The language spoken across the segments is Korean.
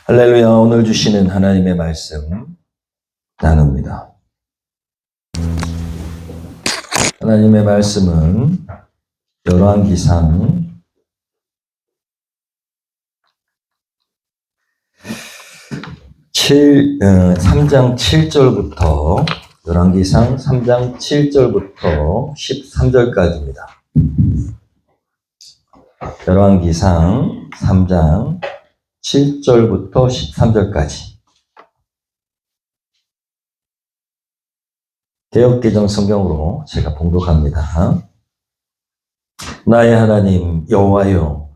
할렐루야. 오늘 주시는 하나님의 말씀 나눕니다. 하나님의 말씀은 열왕기상 3장 7절부터 열왕기상 3장 7절부터 13절까지입니다. 열왕기상 3장 7절부터 13절까지 개역개정 성경으로 제가 봉독합니다. 나의 하나님 여호와여,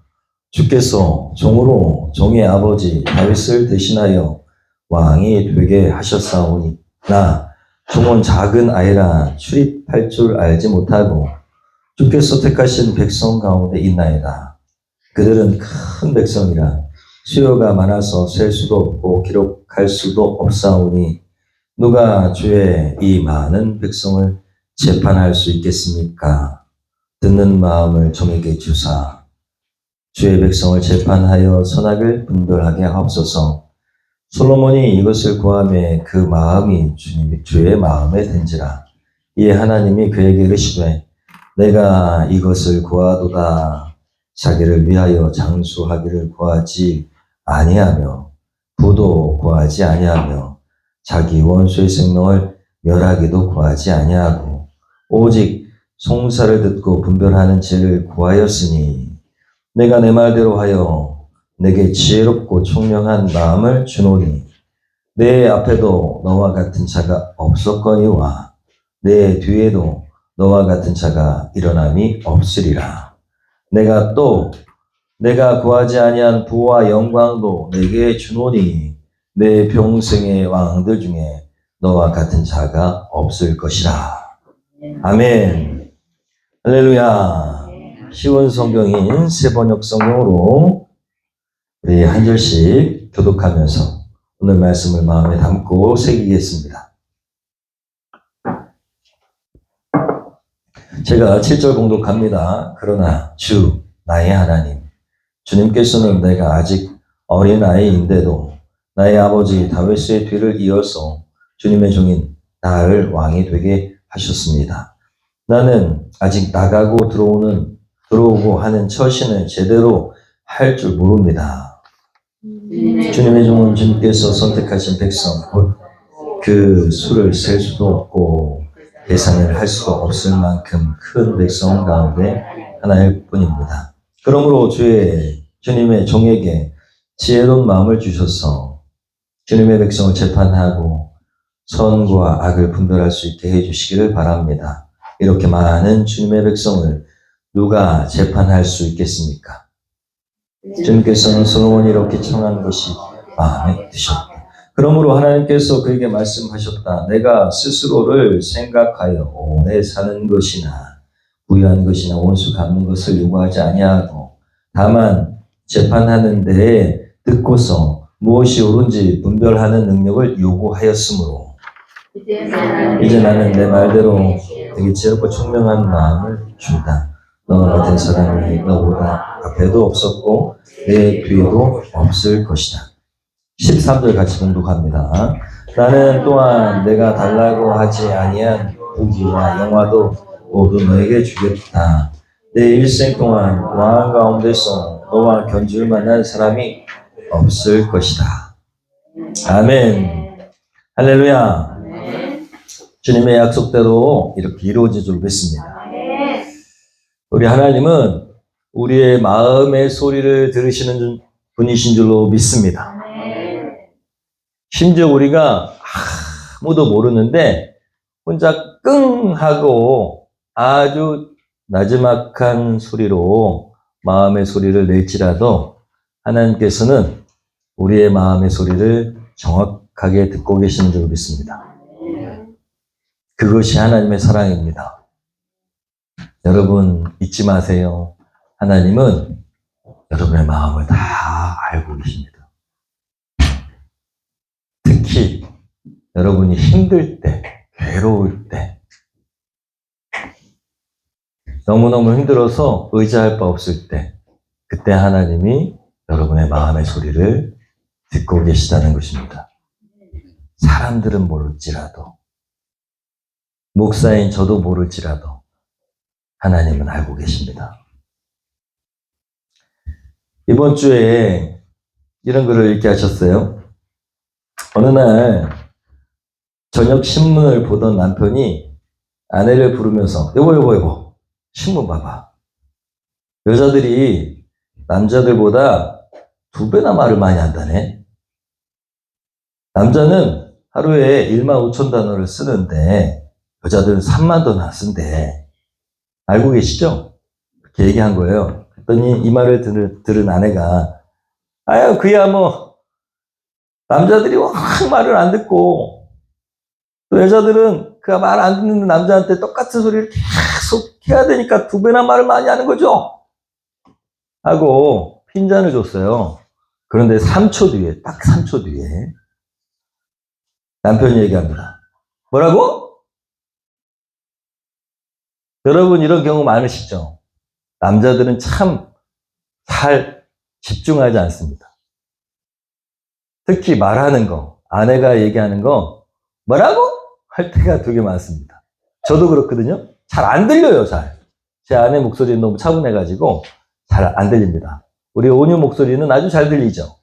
주께서 종으로 종의 아버지 다윗을 대신하여 왕이 되게 하셨사오니 나 종은 작은 아이라 출입할 줄 알지 못하고 주께서 택하신 백성 가운데 있나이다. 그들은 큰 백성이라 수요가 많아서 셀 수도 없고 기록할 수도 없사오니 누가 주의 이 많은 백성을 재판할 수 있겠습니까? 듣는 마음을 종에게 주사 주의 백성을 재판하여 선악을 분별하게 하옵소서. 솔로몬이 이것을 구하매 그 마음이 주의 마음에 든지라. 이에 하나님이 그에게 이르시되 내가 이것을 구하도다. 자기를 위하여 장수하기를 구하지 아니하며 부도 구하지 아니하며 자기 원수의 생명을 멸하기도 구하지 아니하고 오직 송사를 듣고 분별하는 죄를 구하였으니 내가 내 말대로 하여 내게 지혜롭고 총명한 마음을 주노니 내 앞에도 너와 같은 자가 없었거니와 내 뒤에도 너와 같은 자가 일어남이 없으리라. 내가 구하지 아니한 부와 영광도 내게 주노니 내 평생의 왕들 중에 너와 같은 자가 없을 것이라. 아멘. 할렐루야. 쉬운 성경인 세번역 성경으로 우리 한 절씩 교독하면서 오늘 말씀을 마음에 담고 새기겠습니다. 제가 7절 공독합니다. 그러나 주 나의 하나님, 주님께서는 내가 아직 어린아이인데도 나의 아버지 다윗의 뒤를 이어서 주님의 종인 나를 왕이 되게 하셨습니다. 나는 아직 나가고 들어오고 하는 처신을 제대로 할 줄 모릅니다. 주님의 종은 주님께서 선택하신 백성, 곧 그 수를 셀 수도 없고 계산을 할 수도 없을 만큼 큰 백성 가운데 하나일 뿐입니다. 그러므로 주님의 종에게 지혜로운 마음을 주셔서 주님의 백성을 재판하고 선과 악을 분별할 수 있게 해주시기를 바랍니다. 이렇게 많은 주님의 백성을 누가 재판할 수 있겠습니까? 주님께서는 솔로몬이 이렇게 청한 것이 마음에 드셨다. 그러므로 하나님께서 그에게 말씀하셨다. 내가 스스로를 생각하여 오래 사는 것이나 부유한 것이나 원수 갚는 것을 요구하지 아니하고 다만 재판하는 데에 듣고서 무엇이 옳은지 분별하는 능력을 요구하였으므로 이제 나는 내 말대로 되게 지혜롭고 총명한 마음을 준다. 너와 같은 사람이 너보다 앞에도 없었고 내 뒤에도 없을 것이다. 13절 같이 공독합니다. 나는 또한 내가 달라고 하지 아니한 부귀와 영화도 모두 너에게 주겠다. 내 일생 동안 왕 가운데서 너와 견줄 만한 사람이 없을 것이다. 아멘. 할렐루야. 주님의 약속대로 이렇게 이루어질 줄 믿습니다. 우리 하나님은 우리의 마음의 소리를 들으시는 분이신 줄로 믿습니다. 심지어 우리가 아무도 모르는데 혼자 끙 하고 아주 나지막한 소리로 마음의 소리를 낼지라도 하나님께서는 우리의 마음의 소리를 정확하게 듣고 계시는 줄 믿습니다. 그것이 하나님의 사랑입니다. 여러분 잊지 마세요. 하나님은 여러분의 마음을 다 알고 계십니다. 특히 여러분이 힘들 때, 괴로울 때, 너무너무 힘들어서 의지할 바 없을 때, 그때 하나님이 여러분의 마음의 소리를 듣고 계시다는 것입니다. 사람들은 모를지라도, 목사인 저도 모를지라도 하나님은 알고 계십니다. 이번 주에 이런 글을 읽게 하셨어요. 어느 날 저녁 신문을 보던 남편이 아내를 부르면서 여보 신문 봐봐. 여자들이 남자들보다 2배나 말을 많이 한다네. 남자는 하루에 15,000단어를 쓰는데 여자들은 30,000단 쓴대. 알고 계시죠? 그렇게 얘기한 거예요. 그랬더니 이 말을 들은 아내가 아유 그야 뭐 남자들이 확 말을 안 듣고 또 여자들은 그 말 안 듣는 남자한테 똑같은 소리를 계속 해야 되니까 2배나 말을 많이 하는 거죠. 하고 핀잔을 줬어요. 그런데 3초 뒤에, 딱 3초 뒤에 남편이 얘기합니다. 뭐라고? 여러분 이런 경우 많으시죠? 남자들은 참 잘 집중하지 않습니다. 특히 말하는 거, 아내가 얘기하는 거 뭐라고? 할 때가 되게 많습니다. 저도 그렇거든요. 잘 안 들려요, 잘. 제 아내 목소리는 너무 차분해가지고 잘 안 들립니다. 우리 온유 목소리는 아주 잘 들리죠.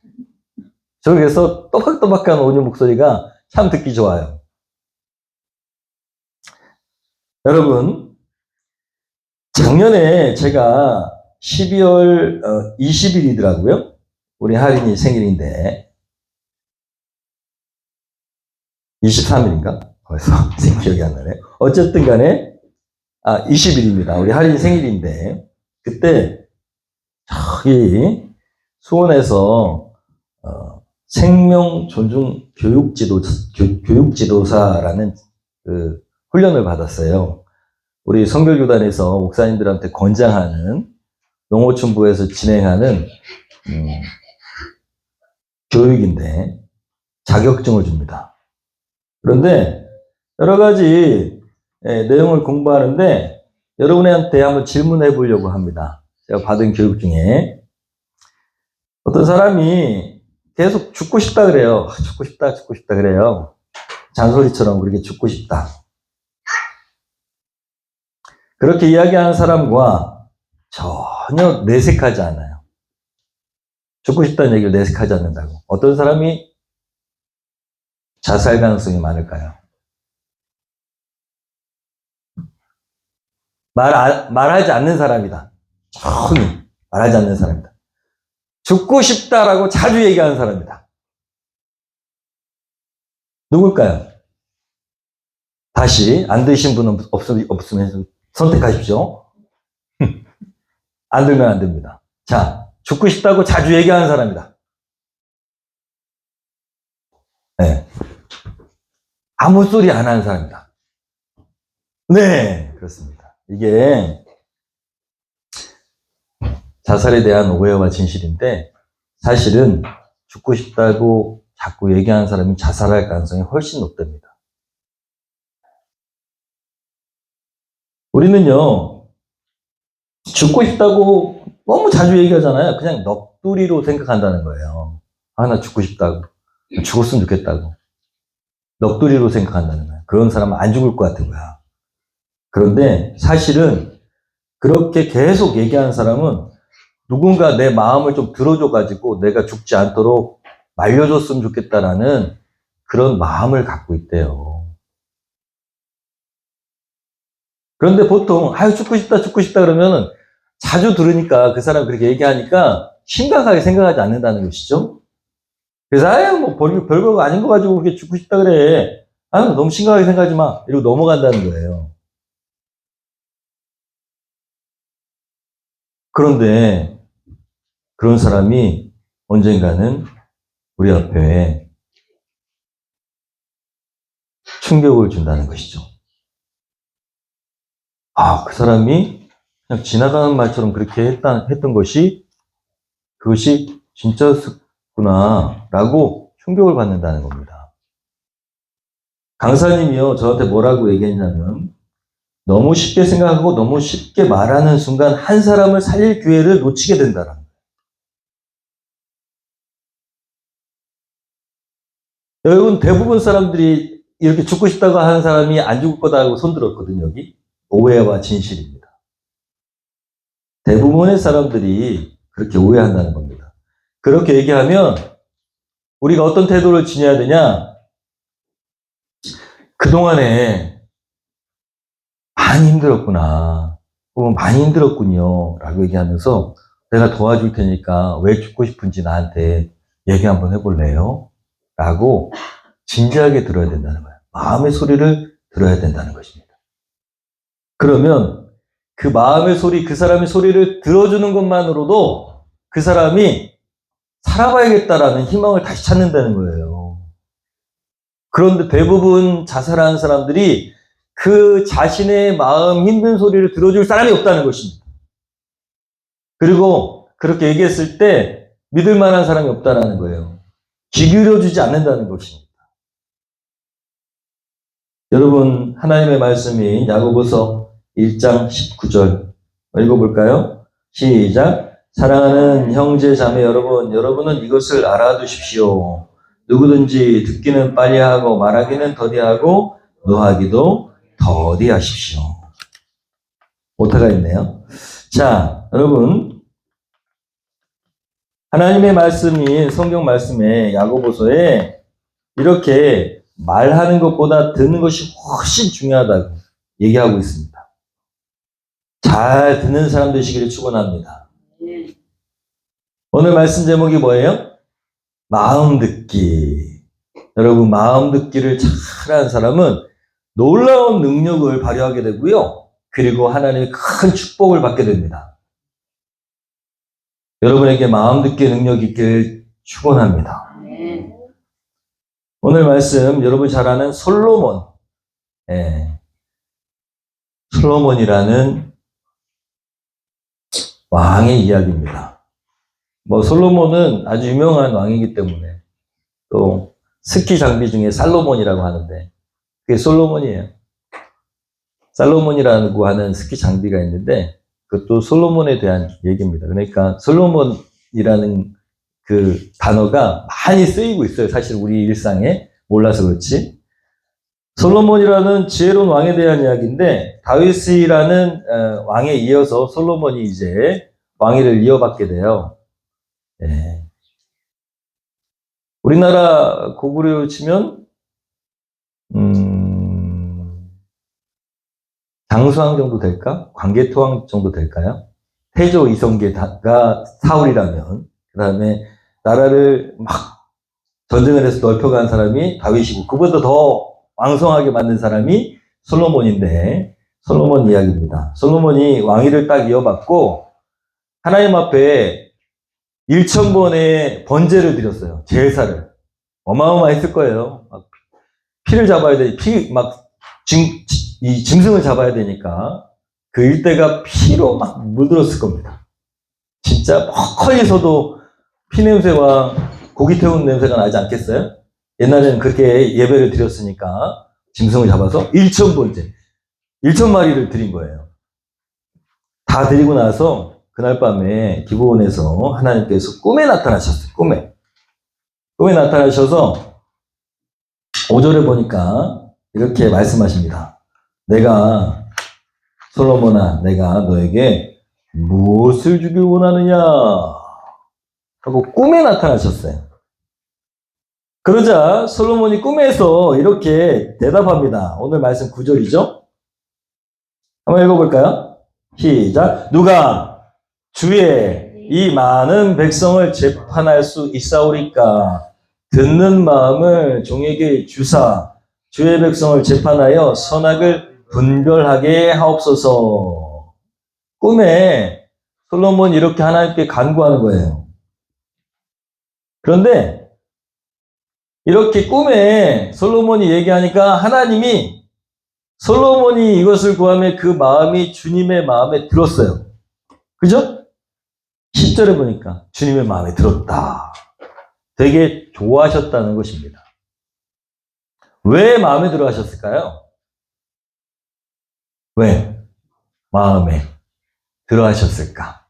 저 그래서 또박또박한 온유 목소리가 참 듣기 좋아요. 여러분, 작년에 제가 12월 20일이더라고요. 우리 할인이 생일인데 23일인가? 벌써 기억이 안 나네. 어쨌든 간에 20일입니다. 우리 할인 생일인데 그때 저기 수원에서 생명 존중 교육지도사라는 그 훈련을 받았어요. 우리 성결교단에서 목사님들한테 권장하는 농어촌부에서 진행하는 교육인데 자격증을 줍니다. 그런데 여러 가지 내용을 공부하는데 여러분한테 한번 질문해 보려고 합니다. 제가 받은 교육 중에 어떤 사람이 계속 죽고 싶다 그래요. 죽고 싶다 그래요. 잔소리처럼 그렇게 죽고 싶다. 그렇게 이야기하는 사람과 전혀 내색하지 않아요. 죽고 싶다는 얘기를 내색하지 않는다고. 어떤 사람이 자살 가능성이 많을까요? 말하지 않는 사람이다. 조용히 말하지 않는 사람이다. 죽고 싶다라고 자주 얘기하는 사람이다. 누굴까요? 다시 안 되신 분은 없으면 선택하십시오. 안 들면 안 됩니다. 자, 죽고 싶다고 자주 얘기하는 사람이다. 네. 아무 소리 안 하는 사람이다. 네, 그렇습니다. 이게 자살에 대한 오해와 진실인데 사실은 죽고 싶다고 자꾸 얘기하는 사람이 자살할 가능성이 훨씬 높답니다. 우리는요, 죽고 싶다고 너무 자주 얘기하잖아요. 그냥 넋두리로 생각한다는 거예요. 나 죽고 싶다고. 죽었으면 좋겠다고. 넋두리로 생각한다는 거예요. 그런 사람은 안 죽을 것 같은 거야. 그런데 사실은 그렇게 계속 얘기하는 사람은 누군가 내 마음을 좀 들어줘가지고 내가 죽지 않도록 말려줬으면 좋겠다라는 그런 마음을 갖고 있대요. 그런데 보통 죽고 싶다 그러면은 자주 들으니까 그 사람이 그렇게 얘기하니까 심각하게 생각하지 않는다는 것이죠. 그래서 뭐 별거 아닌 거 가지고 그렇게 죽고 싶다 그래. 너무 심각하게 생각하지 마. 이러고 넘어간다는 거예요. 그런데 그런 사람이 언젠가는 우리 앞에 충격을 준다는 것이죠. 그 사람이 그냥 지나가는 말처럼 그렇게 했던 것이 그것이 진짜였구나 라고 충격을 받는다는 겁니다. 강사님이요 저한테 뭐라고 얘기했냐면 너무 쉽게 생각하고 너무 쉽게 말하는 순간 한 사람을 살릴 기회를 놓치게 된다라는 거예요. 여러분, 대부분 사람들이 이렇게 죽고 싶다고 하는 사람이 안 죽을 거다 하고 손들었거든요, 여기. 오해와 진실입니다. 대부분의 사람들이 그렇게 오해한다는 겁니다. 그렇게 얘기하면 우리가 어떤 태도를 지녀야 되냐? 그동안에 많이 힘들었구나. 혹은 많이 힘들었군요. 라고 얘기하면서 내가 도와줄 테니까 왜 죽고 싶은지 나한테 얘기 한번 해볼래요? 라고 진지하게 들어야 된다는 거예요. 마음의 소리를 들어야 된다는 것입니다. 그러면 그 마음의 소리, 그 사람의 소리를 들어주는 것만으로도 그 사람이 살아봐야겠다라는 희망을 다시 찾는다는 거예요. 그런데 대부분 자살하는 사람들이 그 자신의 마음 힘든 소리를 들어줄 사람이 없다는 것입니다. 그리고 그렇게 얘기했을 때 믿을 만한 사람이 없다는 거예요. 귀 기울여주지 않는다는 것입니다. 여러분, 하나님의 말씀이 야고보서 1장 19절 읽어볼까요? 시작. 사랑하는 형제 자매 여러분, 여러분은 이것을 알아두십시오. 누구든지 듣기는 빨리 하고 말하기는 더디하고 노하기도 더디하십시오. 오타가 있네요. 자, 여러분, 하나님의 말씀인 성경 말씀에 야고보서에 이렇게 말하는 것보다 듣는 것이 훨씬 중요하다고 얘기하고 있습니다. 잘 듣는 사람 되시기를 축원합니다. 오늘 말씀 제목이 뭐예요? 마음 듣기. 여러분, 마음 듣기를 잘하는 사람은 놀라운 능력을 발휘하게 되고요. 그리고 하나님의 큰 축복을 받게 됩니다. 여러분에게 마음 듣기의 능력이 있기를 축원합니다. 오늘 말씀 여러분 잘 아는 솔로몬. 솔로몬이라는 왕의 이야기입니다. 뭐 솔로몬은 아주 유명한 왕이기 때문에 또 스키 장비 중에 살로몬이라고 하는데 그게 솔로몬이에요. 살로몬이라고 하는 스키 장비가 있는데 그것도 솔로몬에 대한 얘기입니다. 그러니까 솔로몬이라는 그 단어가 많이 쓰이고 있어요. 사실 우리 일상에 몰라서 그렇지. 솔로몬이라는 지혜로운 왕에 대한 이야기인데 다윗이라는 왕에 이어서 솔로몬이 이제 왕위를 이어받게 돼요. 예. 우리나라 고구려 치면 장수왕 정도 될까? 광개토왕 정도 될까요? 태조 이성계가 사울이라면 그 다음에 나라를 막 전쟁을 해서 넓혀간 사람이 다윗이고 그보다 더 왕성하게 만든 사람이 솔로몬인데 솔로몬 이야기입니다. 솔로몬이 왕위를 딱 이어받고 하나님 앞에 1,000번의 번제를 드렸어요. 제사를. 어마어마했을 거예요. 막 피를 잡아야 돼. 이 짐승을 잡아야 되니까 그 일대가 피로 막 물들었을 겁니다. 진짜 멀리서도 피 냄새와 고기 태운 냄새가 나지 않겠어요? 옛날에는 그렇게 예배를 드렸으니까 짐승을 잡아서 1,000번째, 1,000마리를 드린 거예요. 다 드리고 나서 그날 밤에 기브온에서 하나님께서 꿈에 나타나셨어요. 꿈에 나타나셔서 5절에 보니까 이렇게 말씀하십니다. 내가 솔로몬아, 내가 너에게 무엇을 주길 원하느냐? 하고 꿈에 나타나셨어요. 그러자 솔로몬이 꿈에서 이렇게 대답합니다. 오늘 말씀 9절이죠? 한번 읽어볼까요? 시작. 누가 주의 이 많은 백성을 재판할 수 있사오리까? 듣는 마음을 종에게 주사 주의 백성을 재판하여 선악을 분별하게 하옵소서. 꿈에 솔로몬이 이렇게 하나님께 간구하는 거예요. 그런데 이렇게 꿈에 솔로몬이 얘기하니까 하나님이 솔로몬이 이것을 구하며 그 마음이 주님의 마음에 들었어요. 그죠? 10절에 보니까 주님의 마음에 들었다. 되게 좋아하셨다는 것입니다. 왜 마음에 들어 하셨을까요? 왜 마음에 들어 하셨을까?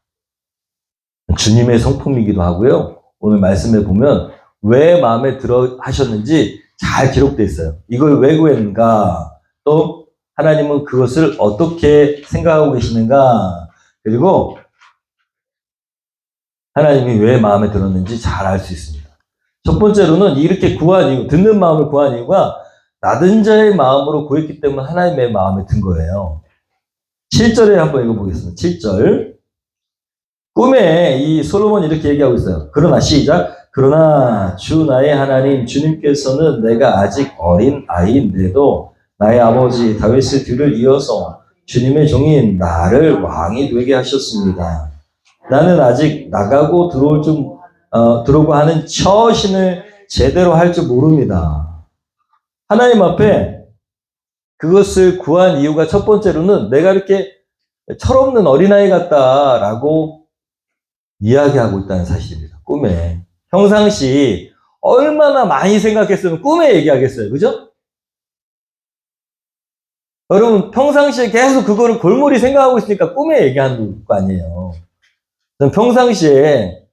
주님의 성품이기도 하고요. 오늘 말씀에 보면 왜 마음에 들어 하셨는지 잘 기록되어 있어요. 이걸 왜 구했는가? 또 하나님은 그것을 어떻게 생각하고 계시는가? 그리고 하나님이 왜 마음에 들었는지 잘 알 수 있습니다. 첫 번째로는 이렇게 구한 이유, 듣는 마음을 구한 이유가 나든 자의 마음으로 구했기 때문에 하나님의 마음에 든 거예요. 7절에 한번 읽어보겠습니다. 7절. 꿈에 이 솔로몬이 이렇게 얘기하고 있어요. 그러나 시작. 그러나 주 나의 하나님 주님께서는 내가 아직 어린 아이인데도 나의 아버지 다윗의 뒤를 이어서 주님의 종인 나를 왕이 되게 하셨습니다. 나는 아직 나가고 들어오고 하는 처신을 제대로 할 줄 모릅니다. 하나님 앞에 그것을 구한 이유가 첫 번째로는 내가 이렇게 철없는 어린아이 같다라고 이야기하고 있다는 사실입니다. 꿈에. 평상시 얼마나 많이 생각했으면 꿈에 얘기하겠어요. 그죠? 여러분 평상시에 계속 그거를 골몰이 생각하고 있으니까 꿈에 얘기하는 거 아니에요. 평상시에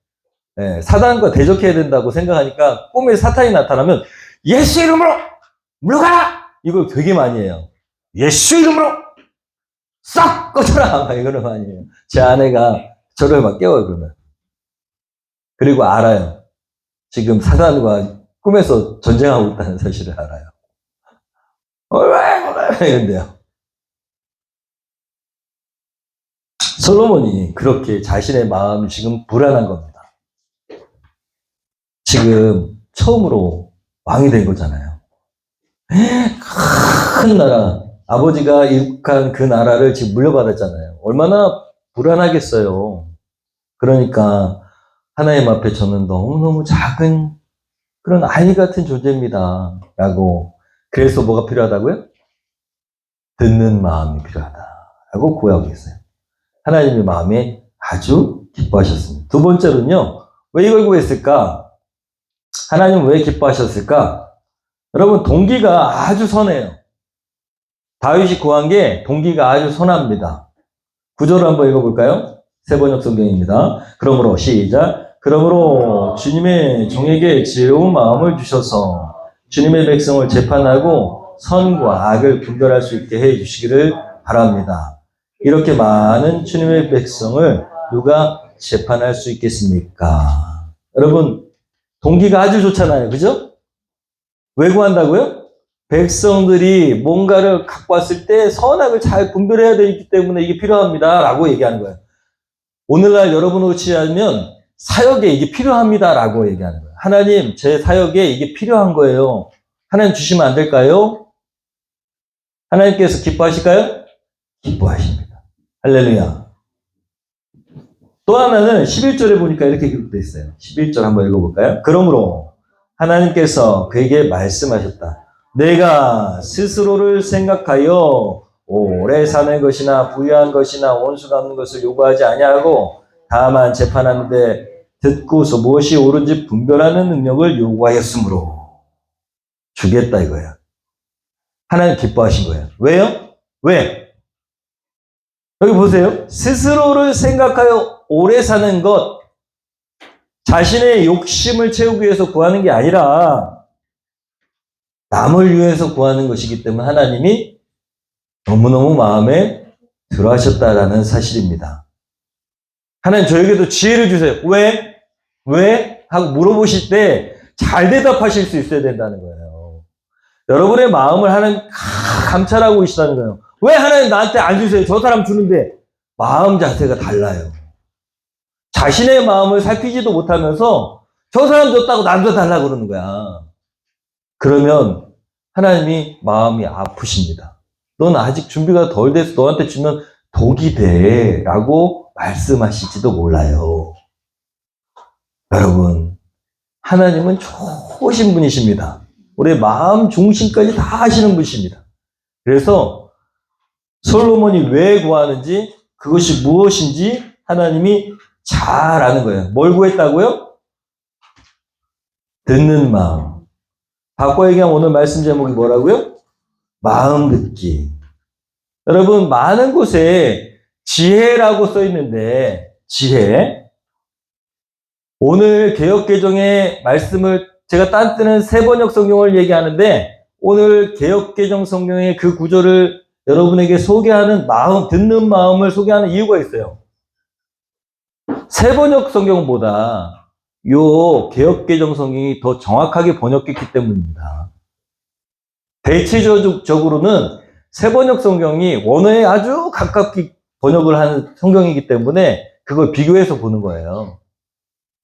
사단과 대적해야 된다고 생각하니까 꿈에 사탄이 나타나면 예수 이름으로 물러가라! 이걸 되게 많이 해요. 예수 이름으로 싹 꺼져라! 막 이거를 많이 해요. 제 아내가 저를 막 깨워요, 그러면. 그리고 알아요. 지금 사단과 꿈에서 전쟁하고 있다는 사실을 알아요. 왜 이런데요. 솔로몬이 그렇게 자신의 마음이 지금 불안한 겁니다. 지금 처음으로 왕이 된 거잖아요. 큰 나라, 아버지가 이룩한 그 나라를 지금 물려받았잖아요. 얼마나 불안하겠어요. 그러니까 하나님 앞에 저는 너무너무 작은 그런 아이 같은 존재입니다. 라고. 그래서 뭐가 필요하다고요? 듣는 마음이 필요하다라고 구하고 있어요. 하나님의 마음에 아주 기뻐하셨습니다. 두 번째로는요. 왜 이걸 구했을까? 하나님은 왜 기뻐하셨을까? 여러분 동기가 아주 선해요. 다윗이 구한 게 동기가 아주 선합니다. 구절을 한번 읽어볼까요? 세번역 성경입니다. 그러므로 시작. 그러므로 주님의 종에게 지혜로운 마음을 주셔서 주님의 백성을 재판하고 선과 악을 분별할 수 있게 해 주시기를 바랍니다. 이렇게 많은 주님의 백성을 누가 재판할 수 있겠습니까? 여러분 동기가 아주 좋잖아요. 그죠? 왜 구한다고요? 백성들이 뭔가를 갖고 왔을 때 선악을 잘 분별해야 되기 때문에 이게 필요합니다. 라고 얘기하는 거예요. 오늘날 여러분으로 치자면 사역에 이게 필요합니다. 라고 얘기하는 거예요. 하나님, 제 사역에 이게 필요한 거예요. 하나님 주시면 안 될까요? 하나님께서 기뻐하실까요? 기뻐하십니다. 할렐루야. 또 하나는 11절에 보니까 이렇게 기록되어 있어요. 11절 한번 읽어볼까요? 그러므로 하나님께서 그에게 말씀하셨다. 내가 스스로를 생각하여 오래 사는 것이나 부유한 것이나 원수가 없는 것을 요구하지 아니하고 다만 재판하는데 듣고서 무엇이 옳은지 분별하는 능력을 요구하였으므로 주겠다 이거야. 하나님 기뻐하신 거예요. 왜요? 왜? 여기 보세요. 스스로를 생각하여 오래 사는 것, 자신의 욕심을 채우기 위해서 구하는 게 아니라 남을 위해서 구하는 것이기 때문에 하나님이 너무너무 마음에 들어 하셨다라는 사실입니다. 하나님 저에게도 지혜를 주세요. 왜? 왜? 하고 물어보실 때 잘 대답하실 수 있어야 된다는 거예요. 여러분의 마음을 하나님 감찰하고 계시다는 거예요. 왜 하나님 나한테 안 주세요? 저 사람 주는데 마음 자세가 달라요. 자신의 마음을 살피지도 못하면서 저 사람 줬다고 나도 달라고 그러는 거야. 그러면 하나님이 마음이 아프십니다. 넌 아직 준비가 덜 돼서 너한테 주면 독이 돼 라고 말씀하실지도 몰라요. 여러분 하나님은 좋으신 분이십니다. 우리의 마음 중심까지 다 아시는 분이십니다. 그래서 솔로몬이 왜 구하는지 그것이 무엇인지 하나님이 잘 아는 거예요. 뭘 구했다고요? 듣는 마음. 바꿔 얘기하면 오늘 말씀 제목이 뭐라고요? 마음 듣기. 여러분 많은 곳에 지혜라고 써 있는데 지혜. 오늘 개역개정의 말씀을 제가 딴 때는 세번역 성경을 얘기하는데 오늘 개역개정 성경의 그 구절을 여러분에게 소개하는 마음, 듣는 마음을 소개하는 이유가 있어요. 세번역 성경보다 요 개역개정 성경이 더 정확하게 번역했기 때문입니다. 대체적으로는 세번역 성경이 원어에 아주 가깝게 번역을 하는 성경이기 때문에 그걸 비교해서 보는 거예요.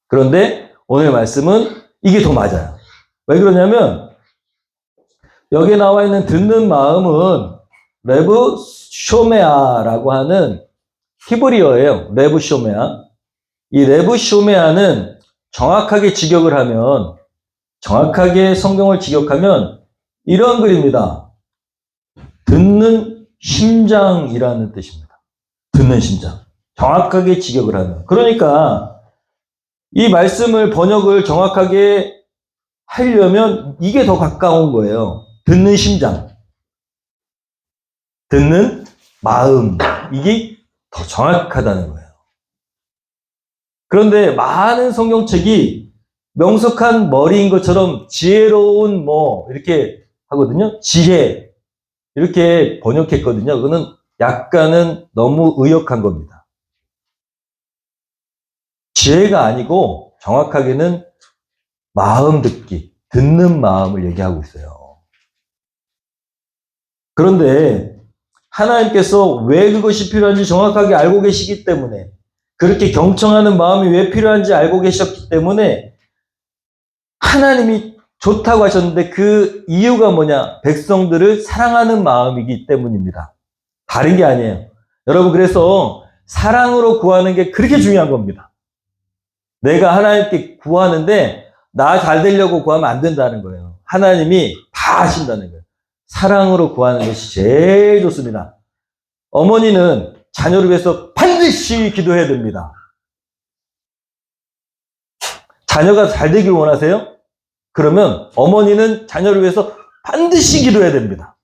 그런데 오늘 말씀은 이게 더 맞아요. 왜 그러냐면 여기에 나와 있는 듣는 마음은 레브 쇼메아라고 하는 히브리어예요. 레브 쇼메아. 이 레브 쇼메아는 정확하게 직역을 하면, 정확하게 성경을 직역하면 이런 글입니다. 듣는 심장이라는 뜻입니다. 듣는 심장. 정확하게 직역을 하면. 그러니까 이 말씀을 번역을 정확하게 하려면 이게 더 가까운 거예요. 듣는 심장. 듣는 마음. 이게 더 정확하다는 거예요. 그런데 많은 성경책이 명석한 머리인 것처럼 지혜로운 이렇게 하거든요. 지혜. 이렇게 번역했거든요. 그거는 약간은 너무 의역한 겁니다. 지혜가 아니고 정확하게는 마음 듣기, 듣는 마음을 얘기하고 있어요. 그런데 하나님께서 왜 그것이 필요한지 정확하게 알고 계시기 때문에, 그렇게 경청하는 마음이 왜 필요한지 알고 계셨기 때문에 하나님이 좋다고 하셨는데 그 이유가 뭐냐? 백성들을 사랑하는 마음이기 때문입니다. 다른 게 아니에요. 여러분, 그래서 사랑으로 구하는 게 그렇게 중요한 겁니다. 내가 하나님께 구하는데 나 잘 되려고 구하면 안 된다는 거예요. 하나님이 다 하신다는 거예요. 사랑으로 구하는 것이 제일 좋습니다. 어머니는 자녀를 위해서 반드시 기도해야 됩니다. 자녀가 잘 되길 원하세요? 그러면 어머니는 자녀를 위해서 반드시 기도해야 됩니다.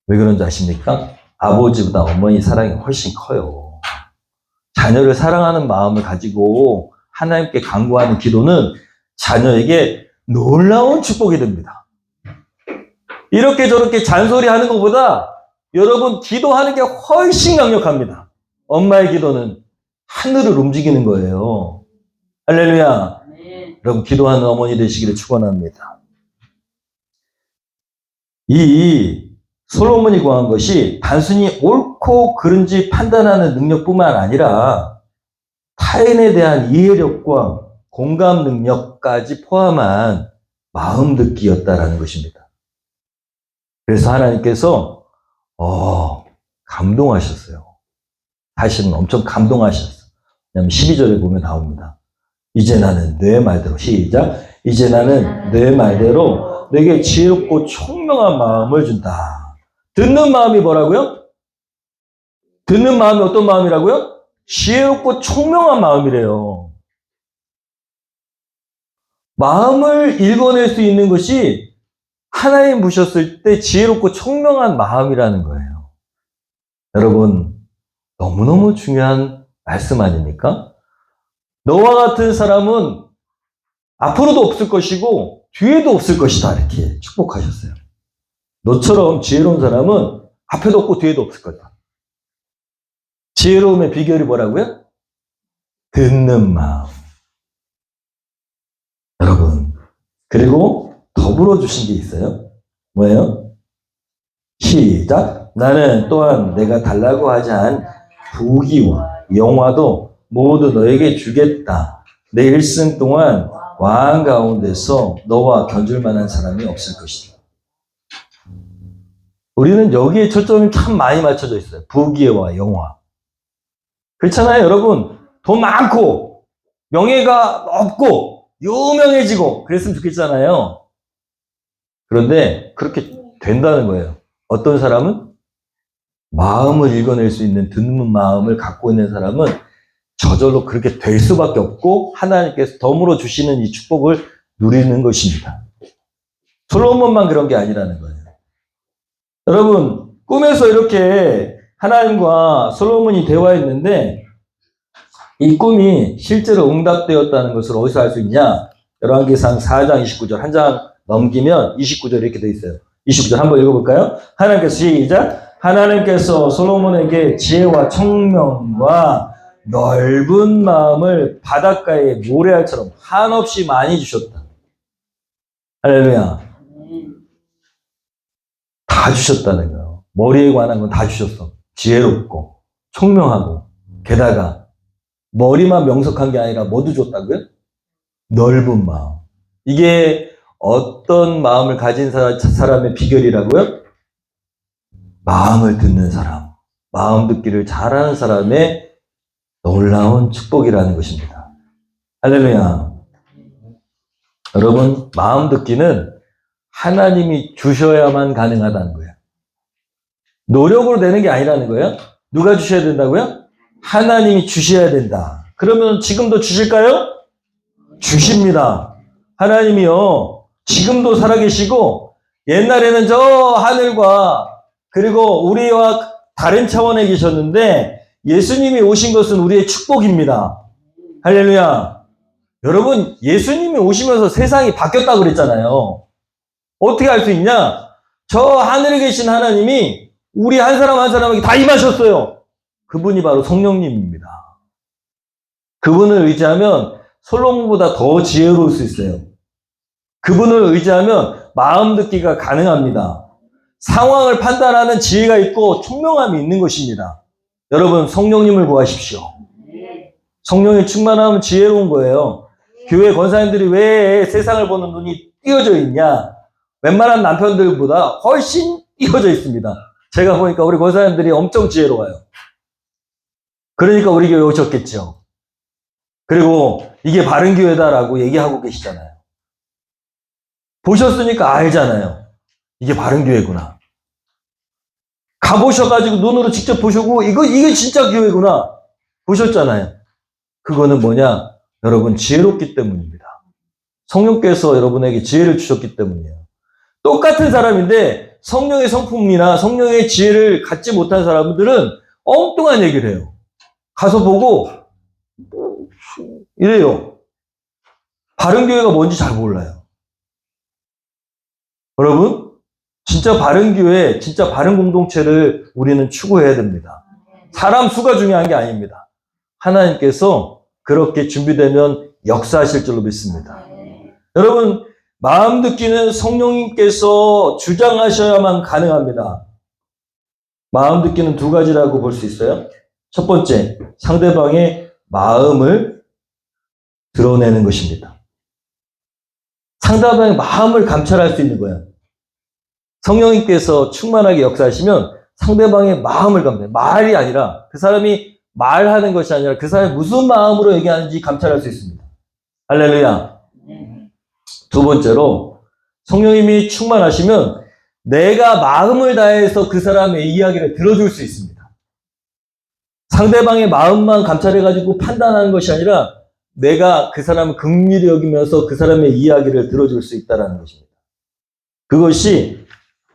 왜 그런지 아십니까? 아버지보다 어머니 사랑이 훨씬 커요. 자녀를 사랑하는 마음을 가지고 하나님께 간구하는 기도는 자녀에게 놀라운 축복이 됩니다. 이렇게 저렇게 잔소리하는 것보다 여러분 기도하는 게 훨씬 강력합니다. 엄마의 기도는 하늘을 움직이는 거예요. 할렐루야. 여러분 기도하는 어머니 되시기를 축원합니다. 이 솔로몬이 구한 것이 단순히 옳고 그른지 판단하는 능력뿐만 아니라 타인에 대한 이해력과 공감 능력까지 포함한 마음 듣기였다라는 것입니다. 그래서 하나님께서 감동하셨어요. 사실은 엄청 감동하셨어요. 왜냐하면 12절에 보면 나옵니다. 이제 나는 내 말대로, 시작. 이제 나는 내 말대로 내게 지혜롭고 총명한 마음을 준다. 듣는 마음이 뭐라고요? 듣는 마음이 어떤 마음이라고요? 지혜롭고 총명한 마음이래요. 마음을 읽어낼 수 있는 것이 하나님 보셨을 때 지혜롭고 총명한 마음이라는 거예요. 여러분, 너무너무 중요한 말씀 아닙니까? 너와 같은 사람은 앞으로도 없을 것이고 뒤에도 없을 것이다, 이렇게 축복하셨어요. 너처럼 지혜로운 사람은 앞에도 없고 뒤에도 없을 거다. 지혜로움의 비결이 뭐라고요? 듣는 마음. 여러분, 그리고 더불어 주신 게 있어요. 뭐예요? 시작. 나는 또한 내가 달라고 하지 않은 부귀와 영화도 모두 너에게 주겠다. 내 일생 동안 왕 가운데서 너와 견줄 만한 사람이 없을 것이다. 우리는 여기에 초점이 참 많이 맞춰져 있어요. 부귀와 영화. 그렇잖아요, 여러분. 돈 많고 명예가 없고 유명해지고 그랬으면 좋겠잖아요. 그런데 그렇게 된다는 거예요. 어떤 사람은 마음을 읽어낼 수 있는 듣는 마음을 갖고 있는 사람은 저절로 그렇게 될 수밖에 없고 하나님께서 덤으로 주시는 이 축복을 누리는 것입니다. 솔로몬만 그런 게 아니라는 거예요. 여러분, 꿈에서 이렇게 하나님과 솔로몬이 대화했는데 이 꿈이 실제로 응답되었다는 것을 어디서 알 수 있냐? 열왕기상 4장 29절 한 장 넘기면 29절 이렇게 돼 있어요. 29절 한번 읽어볼까요? 하나님께서 시작. 하나님께서 솔로몬에게 지혜와 청명과 넓은 마음을 바닷가의 모래알처럼 한없이 많이 주셨다. 할렐루야. 다 주셨다는 거예요. 머리에 관한 건 다 주셨어. 지혜롭고 총명하고 게다가 머리만 명석한 게 아니라 뭐도 줬다고요? 넓은 마음. 이게 어떤 마음을 가진 사람의 비결이라고요? 마음을 듣는 사람, 마음 듣기를 잘하는 사람의 놀라운 축복이라는 것입니다. 할렐루야. 여러분, 마음 듣기는 하나님이 주셔야만 가능하다는 거예요. 노력으로 되는 게 아니라는 거예요. 누가 주셔야 된다고요? 하나님이 주셔야 된다. 그러면 지금도 주실까요? 주십니다. 하나님이요, 지금도 살아계시고 옛날에는 저 하늘과 그리고 우리와 다른 차원에 계셨는데 예수님이 오신 것은 우리의 축복입니다. 할렐루야. 여러분, 예수님이 오시면서 세상이 바뀌었다고 그랬잖아요. 어떻게 알 수 있냐? 저 하늘에 계신 하나님이 우리 한 사람 한 사람에게 다 임하셨어요. 그분이 바로 성령님입니다. 그분을 의지하면 솔로몬보다 더 지혜로울 수 있어요. 그분을 의지하면 마음 듣기가 가능합니다. 상황을 판단하는 지혜가 있고 총명함이 있는 것입니다. 여러분, 성령님을 구하십시오. 성령이 충만하면 지혜로운 거예요. 교회 권사님들이 왜 세상을 보는 눈이 띄어져 있냐? 웬만한 남편들보다 훨씬 띄어져 있습니다. 제가 보니까 우리 권사님들이 엄청 지혜로워요. 그러니까 우리 교회 오셨겠죠. 그리고 이게 바른 교회다라고 얘기하고 계시잖아요. 보셨으니까 알잖아요. 이게 바른 교회구나. 가보셔가지고 눈으로 직접 보시고 이게 진짜 교회구나. 보셨잖아요. 그거는 뭐냐? 여러분, 지혜롭기 때문입니다. 성령께서 여러분에게 지혜를 주셨기 때문이에요. 똑같은 사람인데 성령의 성품이나 성령의 지혜를 갖지 못한 사람들은 엉뚱한 얘기를 해요. 가서 보고 이래요. 바른 교회가 뭔지 잘 몰라요. 여러분, 진짜 바른 교회, 진짜 바른 공동체를 우리는 추구해야 됩니다. 사람 수가 중요한 게 아닙니다. 하나님께서 그렇게 준비되면 역사하실 줄로 믿습니다. 여러분, 마음 듣기는 성령님께서 주장하셔야만 가능합니다. 마음 듣기는 두 가지라고 볼 수 있어요. 첫 번째, 상대방의 마음을 드러내는 것입니다. 상대방의 마음을 감찰할 수 있는 거예요. 성령님께서 충만하게 역사하시면 상대방의 마음을 감찰해요. 말이 아니라 그 사람이 말하는 것이 아니라 그 사람이 무슨 마음으로 얘기하는지 감찰할 수 있습니다. 할렐루야. 두 번째로 성령님이 충만하시면 내가 마음을 다해서 그 사람의 이야기를 들어줄 수 있습니다. 상대방의 마음만 감찰해가지고 판단하는 것이 아니라 내가 그 사람을 긍휼히 여기면서 그 사람의 이야기를 들어줄 수 있다는 것입니다. 그것이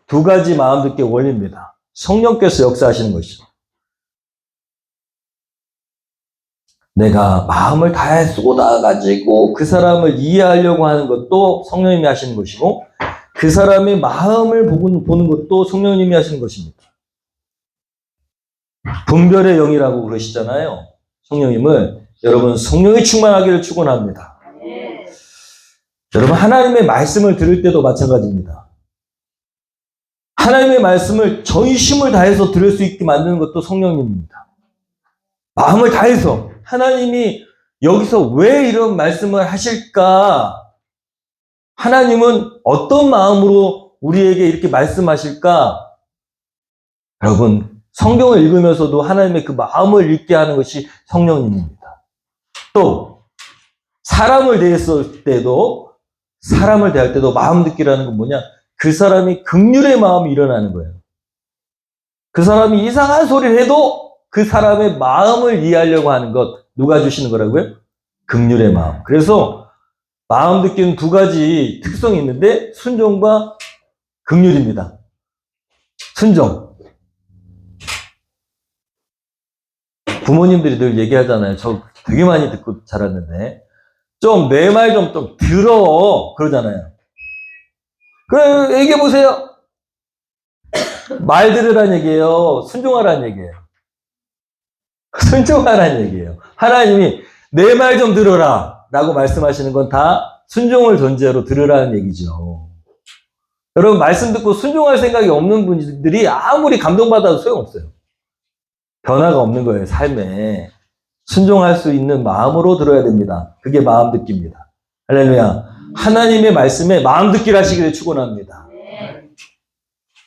두 가지 마음 듣기의 원리입니다. 성령께서 역사하시는 것이죠. 내가 마음을 다해 쏟아가지고 그 사람을 이해하려고 하는 것도 성령님이 하시는 것이고 그 사람의 마음을 보는 것도 성령님이 하시는 것입니다. 분별의 영이라고 그러시잖아요. 성령님을. 여러분, 성령이 충만하기를 축원합니다. 여러분, 하나님의 말씀을 들을 때도 마찬가지입니다. 하나님의 말씀을 전심을 다해서 들을 수 있게 만드는 것도 성령님입니다. 마음을 다해서 하나님이 여기서 왜 이런 말씀을 하실까? 하나님은 어떤 마음으로 우리에게 이렇게 말씀하실까? 여러분, 성경을 읽으면서도 하나님의 그 마음을 읽게 하는 것이 성령님입니다. 또 사람을 대했을 때도 사람을 대할 때도 마음 듣기라는 건 뭐냐? 그 사람이 긍휼의 마음이 일어나는 거예요. 그 사람이 이상한 소리를 해도 그 사람의 마음을 이해하려고 하는 것 누가 주시는 거라고요? 긍휼의 마음. 그래서 마음 듣기는 두 가지 특성이 있는데 순종과 긍휼입니다. 순종. 부모님들이 늘 얘기하잖아요. 저 되게 많이 듣고 자랐는데 좀 내 말 좀 들어. 그러잖아요. 그래, 얘기해 보세요. 말 들으란 얘기예요. 순종하란 얘기예요. 순종하란 얘기예요. 하나님이 내 말 좀 들어라 라고 말씀하시는 건 다 순종을 전제로 들으라는 얘기죠. 여러분, 말씀 듣고 순종할 생각이 없는 분들이 아무리 감동받아도 소용없어요. 변화가 없는 거예요, 삶에. 순종할 수 있는 마음으로 들어야 됩니다. 그게 마음 듣기입니다. 할렐루야. 하나님의 말씀에 마음 듣기를 하시기를 축원합니다.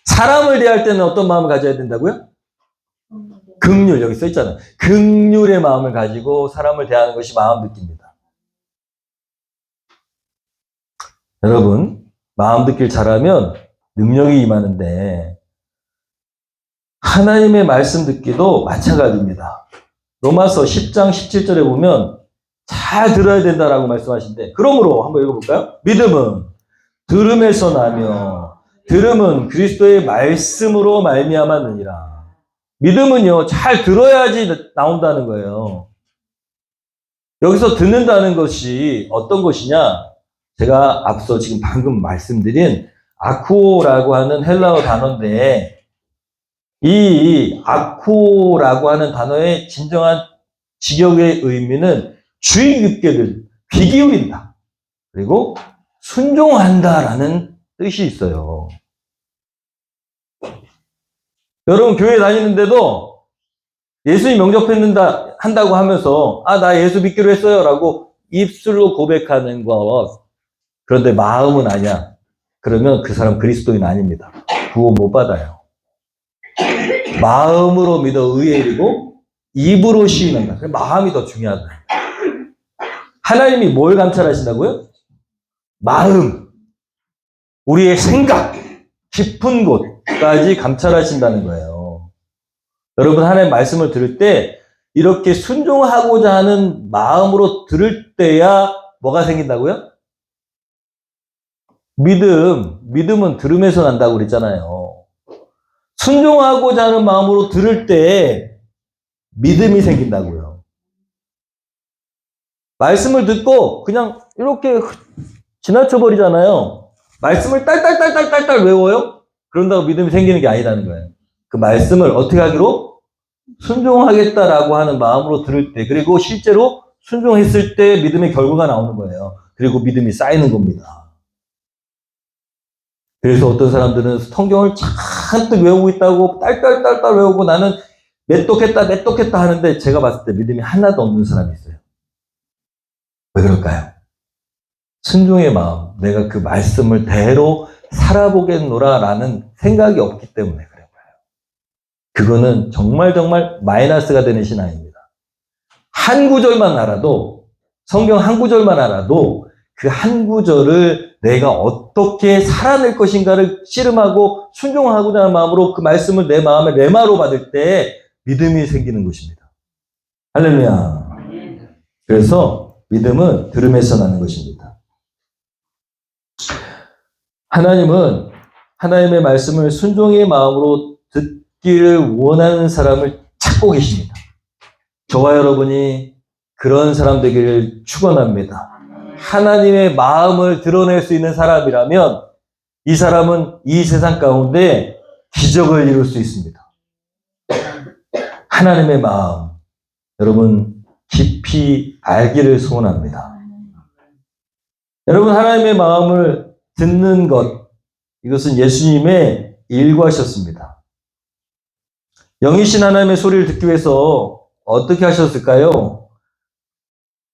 사람을 대할 때는 어떤 마음을 가져야 된다고요? 긍휼, 여기 써 있잖아요. 긍휼의 마음을 가지고 사람을 대하는 것이 마음 듣기입니다. 여러분, 마음 듣기를 잘하면 능력이 임하는데 하나님의 말씀 듣기도 마찬가지입니다. 로마서 10장 17절에 보면 잘 들어야 된다라고 말씀하시는데, 그러므로 한번 읽어볼까요? 믿음은 들음에서 나며 들음은 그리스도의 말씀으로 말미암았느니라. 믿음은요, 잘 들어야지 나온다는 거예요. 여기서 듣는다는 것이 어떤 것이냐? 제가 앞서 지금 방금 말씀드린 아쿠오라고 하는 헬라어 단어인데, 이 아쿠오라고 하는 단어의 진정한 직역의 의미는 주의 깊게 귀 기울인다. 그리고 순종한다라는 뜻이 있어요. 여러분, 교회 다니는데도 예수님 한다고 하면서, 나 예수 믿기로 했어요 라고 입술로 고백하는 것, 그런데 마음은 아니야. 그러면 그 사람 그리스도인 아닙니다. 구원 못 받아요. 마음으로 믿어 의에 이르고 입으로 시인한다. 마음이 더 중요하다. 하나님이 뭘 감찰하신다고요? 마음, 우리의 생각, 깊은 곳까지 감찰하신다는 거예요. 여러분, 하나님 말씀을 들을 때 이렇게 순종하고자 하는 마음으로 들을 때야 뭐가 생긴다고요? 믿음은 들음에서 난다고 그랬잖아요. 순종하고자 하는 마음으로 들을 때 믿음이 생긴다고요. 말씀을 듣고 그냥 이렇게 지나쳐버리잖아요. 말씀을 딸딸딸딸딸 외워요? 그런다고 믿음이 생기는 게 아니라는 거예요. 그 말씀을 어떻게 하기로? 순종하겠다라고 하는 마음으로 들을 때, 그리고 실제로 순종했을 때 믿음의 결과가 나오는 거예요. 그리고 믿음이 쌓이는 겁니다. 그래서 어떤 사람들은 성경을 잔뜩 외우고 있다고 딸딸딸딸 외우고 나는 메똑했다 하는데 제가 봤을 때 믿음이 하나도 없는 사람이 있어요. 왜 그럴까요? 순종의 마음, 내가 그 말씀을 대로 살아보겠노라라는 생각이 없기 때문에 그런 거예요. 그거는 정말 마이너스가 되는 신앙입니다. 한 구절만 알아도, 성경 한 구절만 알아도 그 한 구절을 내가 어떻게 살아낼 것인가를 씨름하고 순종하고자 하는 마음으로 그 말씀을 내 마음에 레마로 받을 때 믿음이 생기는 것입니다. 할렐루야. 그래서 믿음은 들음에서 나는 것입니다. 하나님은 하나님의 말씀을 순종의 마음으로 듣기를 원하는 사람을 찾고 계십니다. 저와 여러분이 그런 사람 되기를 축원합니다. 하나님의 마음을 드러낼 수 있는 사람이라면 이 사람은 이 세상 가운데 기적을 이룰 수 있습니다. 하나님의 마음, 여러분 깊이 알기를 소원합니다. 여러분, 하나님의 마음을 듣는 것, 이것은 예수님의 일과셨습니다. 영이신 하나님의 소리를 듣기 위해서 어떻게 하셨을까요?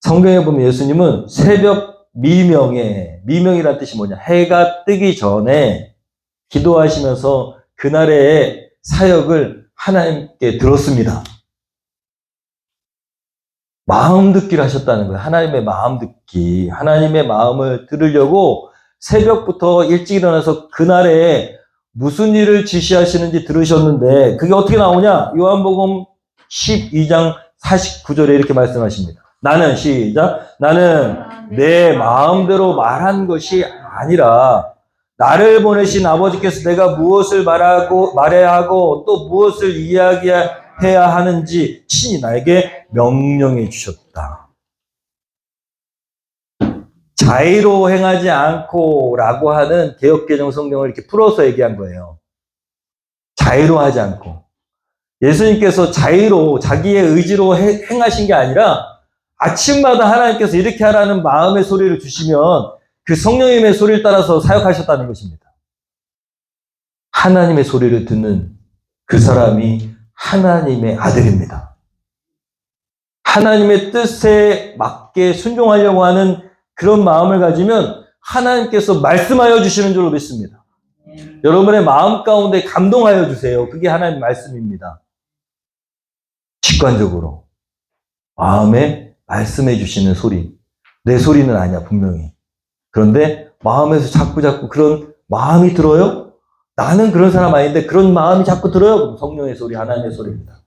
성경에 보면 예수님은 새벽 미명이라는 뜻이 뭐냐? 해가 뜨기 전에 기도하시면서 그날의 사역을 하나님께 들었습니다. 마음 듣기를 하셨다는 거예요. 하나님의 마음 듣기. 하나님의 마음을 들으려고 새벽부터 일찍 일어나서 그날에 무슨 일을 지시하시는지 들으셨는데 그게 어떻게 나오냐? 요한복음 12장 49절에 이렇게 말씀하십니다. 나는 내 마음대로 말한 것이 아니라 나를 보내신 아버지께서 내가 무엇을 말해야 하고 또 무엇을 이야기해야 하는지 친히 나에게 명령해 주셨다. 자의로 행하지 않고 라고 하는 개역개정 성경을 이렇게 풀어서 얘기한 거예요. 자의로 하지 않고. 예수님께서 자의로 자기의 의지로 행하신 게 아니라 아침마다 하나님께서 이렇게 하라는 마음의 소리를 주시면 그 성령님의 소리를 따라서 사역하셨다는 것입니다. 하나님의 소리를 듣는 그 사람이 하나님의 아들입니다. 하나님의 뜻에 맞게 순종하려고 하는 그런 마음을 가지면 하나님께서 말씀하여 주시는 줄로 믿습니다. 여러분의 마음 가운데 감동하여 주세요. 그게 하나님의 말씀입니다. 직관적으로 마음에 말씀해 주시는 소리. 내 소리는 아니야, 분명히. 그런데 마음에서 자꾸 그런 마음이 들어요? 나는 그런 사람 아닌데 그런 마음이 자꾸 들어요? 그럼 성령의 소리, 하나님의 소리입니다.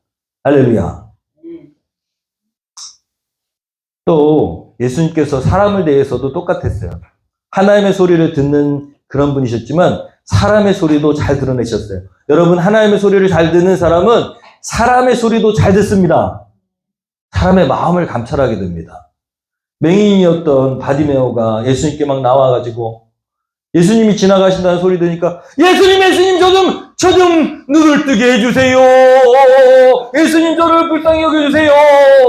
할렐루야. 또 예수님께서 사람을 대해서도 똑같았어요. 하나님의 소리를 듣는 그런 분이셨지만 사람의 소리도 잘 드러내셨어요. 여러분, 하나님의 소리를 잘 듣는 사람은 사람의 소리도 잘 듣습니다. 사람의 마음을 감찰하게 됩니다. 맹인이었던 바디메오가 예수님께 막 나와가지고 예수님이 지나가신다는 소리 들으니까 예수님 저 좀 눈을 뜨게 해주세요. 예수님 저를 불쌍히 여겨주세요.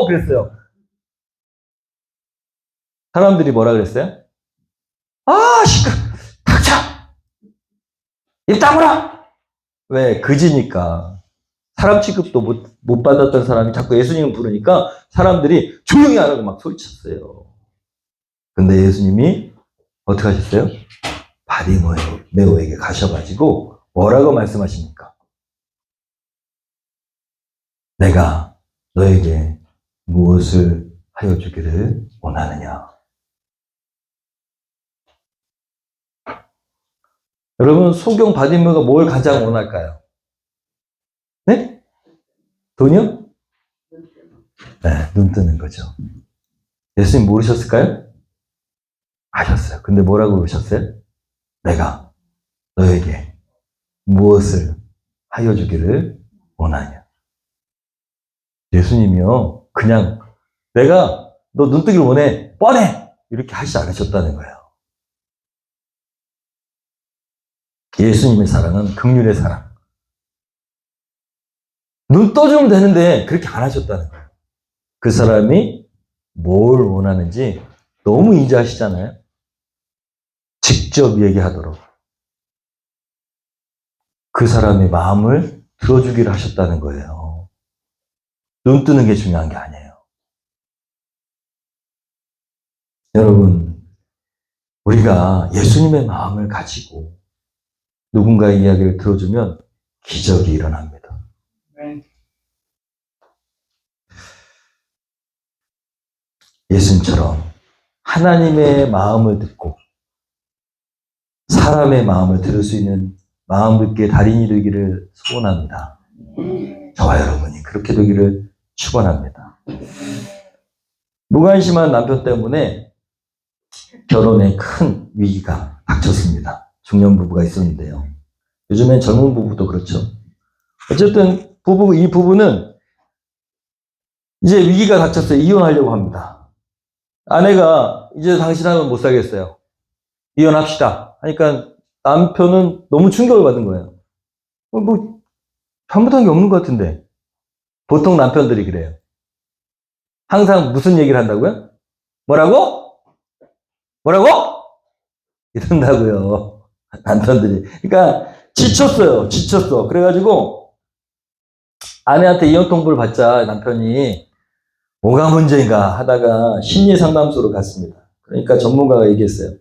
그랬어요. 사람들이 뭐라 그랬어요? 아, 시끄러. 닥쳐. 입 다물어. 왜? 그지니까. 사람 취급도 못 받았던 사람이 자꾸 예수님을 부르니까 사람들이 조용히 하라고 막 소리쳤어요. 근데 예수님이 어떻게 하셨어요? 바디메오에게 가셔가지고 뭐라고 말씀하십니까? 내가 너에게 무엇을 하여 주기를 원하느냐? 여러분, 소경 바디메오가 뭘 가장 원할까요? 네? 돈이요? 네, 눈 뜨는 거죠. 예수님 모르셨을까요? 아셨어요. 근데 뭐라고 그러셨어요? 내가 너에게 무엇을 하여 주기를 원하냐? 예수님이요, 그냥 내가 너 눈 뜨기를 원해, 뻔해! 이렇게 하시지 않으셨다는 거예요. 예수님의 사랑은 긍휼의 사랑. 눈 떠주면 되는데 그렇게 안 하셨다는 거예요. 그 사람이 뭘 원하는지 너무 이해하시잖아요. 직접 얘기하도록. 그 사람의 마음을 들어주기를 하셨다는 거예요. 눈 뜨는 게 중요한 게 아니에요. 여러분, 우리가 예수님의 마음을 가지고 누군가의 이야기를 들어주면 기적이 일어납니다. 예수님처럼 하나님의 마음을 듣고 사람의 마음을 들을 수 있는 마음 듣기의 달인이 되기를 소원합니다. 저와 여러분이 그렇게 되기를 축원합니다. 무관심한 남편 때문에 결혼에 큰 위기가 닥쳤습니다. 중년 부부가 있었는데요. 요즘엔 젊은 부부도 그렇죠. 어쨌든 이 부부는 이제 위기가 닥쳤어요. 이혼하려고 합니다. 아내가 이제 당신하고는 못 살겠어요. 이혼합시다. 하니까 남편은 너무 충격을 받은 거예요. 뭐 잘못한 게 없는 것 같은데. 보통 남편들이 그래요. 항상 무슨 얘기를 한다고요? 뭐라고? 이런다고요. 남편들이. 그러니까 지쳤어. 그래가지고 아내한테 이혼 통보를 받자 남편이 뭐가 문제인가 하다가 심리 상담소로 갔습니다. 그러니까 전문가가 얘기했어요.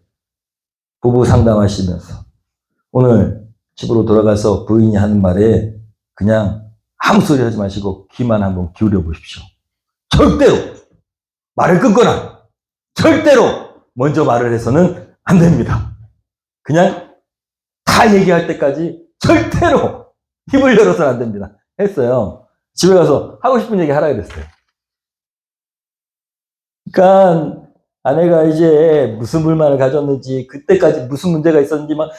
부부 상담하시면서 오늘 집으로 돌아가서 부인이 하는 말에 그냥 아무 소리 하지 마시고 귀만 한번 기울여 보십시오. 절대로 말을 끊거나 절대로 먼저 말을 해서는 안 됩니다. 그냥 다 얘기할 때까지 절대로 입을 열어서는 안 됩니다. 했어요. 집에 가서 하고 싶은 얘기 하라 그랬어요. 그러니까 아내가 이제 무슨 불만을 가졌는지 그때까지 무슨 문제가 있었는지 막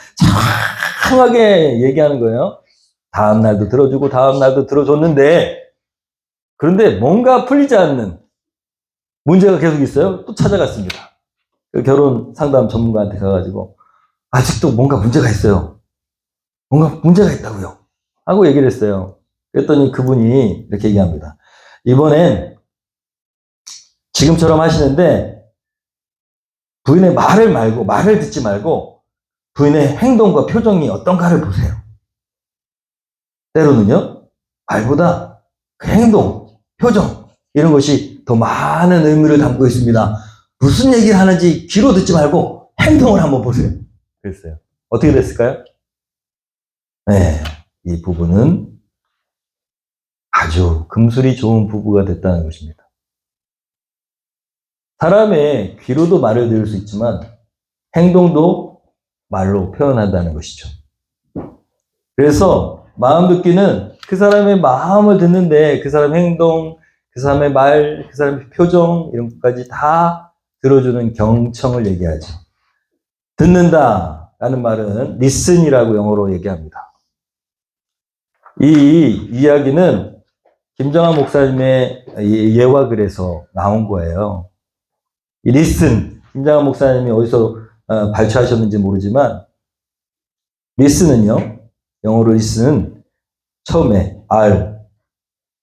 장황하게 얘기하는 거예요. 다음 날도 들어주고 다음 날도 들어줬는데 그런데 뭔가 풀리지 않는 문제가 계속 있어요. 또 찾아갔습니다. 그 결혼 상담 전문가한테 가가지고 아직도 뭔가 문제가 있어요. 뭔가 문제가 있다고요. 하고 얘기를 했어요. 그랬더니 그분이 이렇게 얘기합니다. 이번엔 지금처럼 하시는데 부인의 말을 듣지 말고 부인의 행동과 표정이 어떤가를 보세요. 때로는요, 말보다 그 행동, 표정, 이런 것이 더 많은 의미를 담고 있습니다. 무슨 얘기를 하는지 귀로 듣지 말고 행동을 한번 보세요. 그랬어요. 어떻게 됐을까요? 네, 이 부부는 아주 금술이 좋은 부부가 됐다는 것입니다. 사람의 귀로도 말을 들을 수 있지만 행동도 말로 표현한다는 것이죠. 그래서 마음 듣기는 그 사람의 마음을 듣는데 그 사람의 행동, 그 사람의 말, 그 사람의 표정 이런 것까지 다 들어주는 경청을 얘기하죠. 듣는다라는 말은 listen이라고 영어로 얘기합니다. 이 이야기는 김정한 목사님의 예화 글에서 나온 거예요. 이 listen, 김정한 목사님이 어디서 발췌하셨는지 모르지만 listen은요, 영어로 listen은 처음에 R,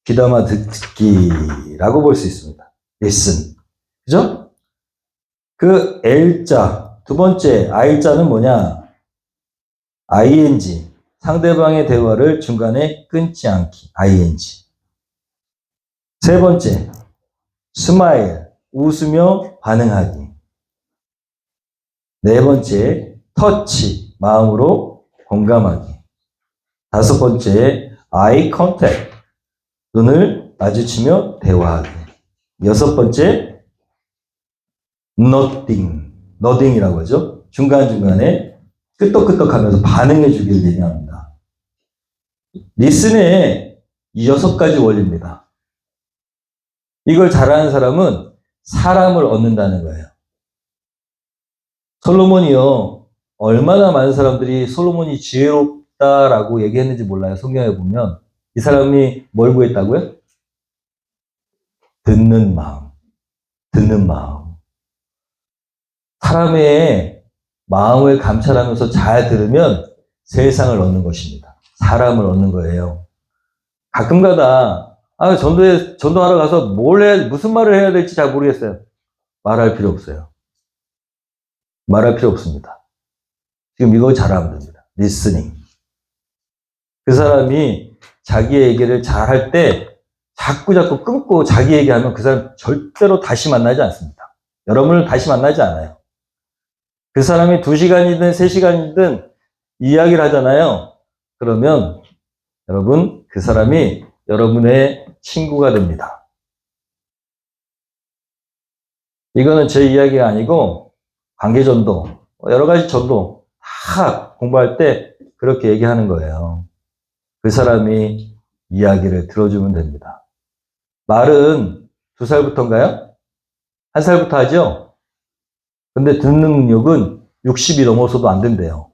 귀담아 듣기라고 볼 수 있습니다. listen. 그죠? 그 L자, 두 번째 R자는 뭐냐? ing, 상대방의 대화를 중간에 끊지 않기, ing. 세 번째, smile, 웃으며 반응하기. 네 번째, touch, 마음으로 공감하기. 다섯 번째, eye contact, 눈을 마주치며 대화하기. 여섯 번째, nodding이라고 하죠. 중간중간에 끄떡끄떡하면서 반응해 주기를 얘기합니다. 리슨의 이 6가지 원리입니다. 이걸 잘하는 사람은 사람을 얻는다는 거예요. 솔로몬이요, 얼마나 많은 사람들이 솔로몬이 지혜롭다라고 얘기했는지 몰라요. 성경에 보면 이 사람이 뭘 구했다고요? 듣는 마음. 사람의 마음을 감찰하면서 잘 들으면 세상을 얻는 것입니다. 사람을 얻는 거예요. 가끔가다 전도하러 가서 무슨 말을 해야 될지 잘 모르겠어요. 말할 필요 없어요. 말할 필요 없습니다. 지금 이거 잘하면 됩니다. listening. 그 사람이 자기 얘기를 잘할 때 자꾸 끊고 자기 얘기하면 그 사람 절대로 다시 만나지 않습니다. 여러분을 다시 만나지 않아요. 그 사람이 2시간이든 3시간이든 이야기를 하잖아요. 그러면 여러분, 그 사람이 여러분의 친구가 됩니다. 이거는 제 이야기가 아니고 관계전도, 여러 가지 전도 다 공부할 때 그렇게 얘기하는 거예요. 그 사람이 이야기를 들어주면 됩니다. 말은 2살부터인가요? 1살부터 하죠? 근데 듣는 능력은 60이 넘어서도 안 된대요.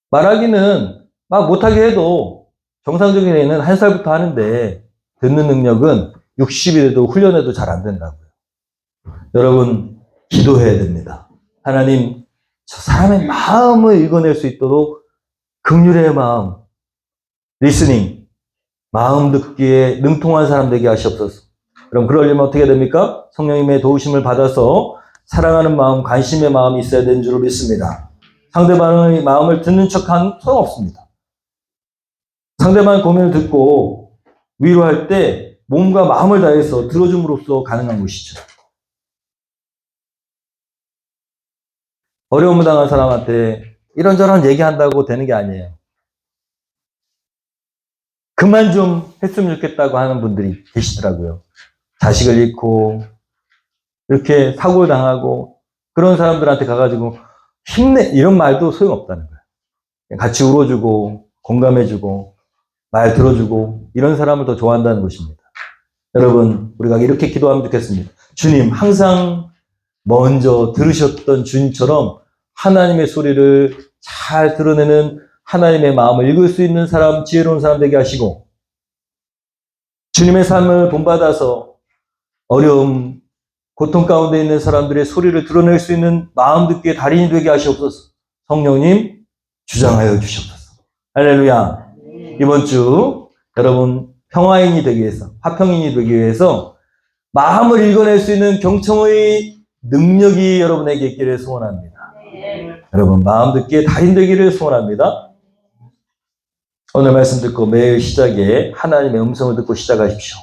말하기는 막 못하게 해도 정상적인 애는 1살부터 하는데 듣는 능력은 60이 돼도 훈련해도 잘 안 된다고요. 여러분, 기도해야 됩니다. 하나님, 저 사람의 마음을 읽어낼 수 있도록 긍휼의 마음, 리스닝, 마음 듣기에 능통한 사람 되게 하시옵소서. 그럼 그러려면 어떻게 됩니까? 성령님의 도우심을 받아서 사랑하는 마음, 관심의 마음이 있어야 되는 줄로 믿습니다. 상대방의 마음을 듣는 척한 소용없습니다. 상대방의 고민을 듣고 위로할 때 몸과 마음을 다해서 들어줌으로써 가능한 것이죠. 어려움을 당한 사람한테 이런저런 얘기한다고 되는 게 아니에요. 그만 좀 했으면 좋겠다고 하는 분들이 계시더라고요. 자식을 잃고 이렇게 사고를 당하고 그런 사람들한테 가가지고 힘내 이런 말도 소용없다는 거예요. 같이 울어주고 공감해주고 말 들어주고 이런 사람을 더 좋아한다는 것입니다. 여러분, 우리가 이렇게 기도하면 좋겠습니다. 주님, 항상 먼저 들으셨던 주님처럼 하나님의 소리를 잘 드러내는 하나님의 마음을 읽을 수 있는 사람, 지혜로운 사람 되게 하시고 주님의 삶을 본받아서 어려움, 고통 가운데 있는 사람들의 소리를 드러낼 수 있는 마음 듣기의 달인이 되게 하시옵소서. 성령님 주장하여 주시옵소서. 할렐루야. 이번 주 여러분 평화인이 되기 위해서, 화평인이 되기 위해서 마음을 읽어낼 수 있는 경청의 능력이 여러분에게 있기를 소원합니다. 여러분 마음 듣기에 달인 되기를 소원합니다. 오늘 말씀 듣고 매일 시작에 하나님의 음성을 듣고 시작하십시오.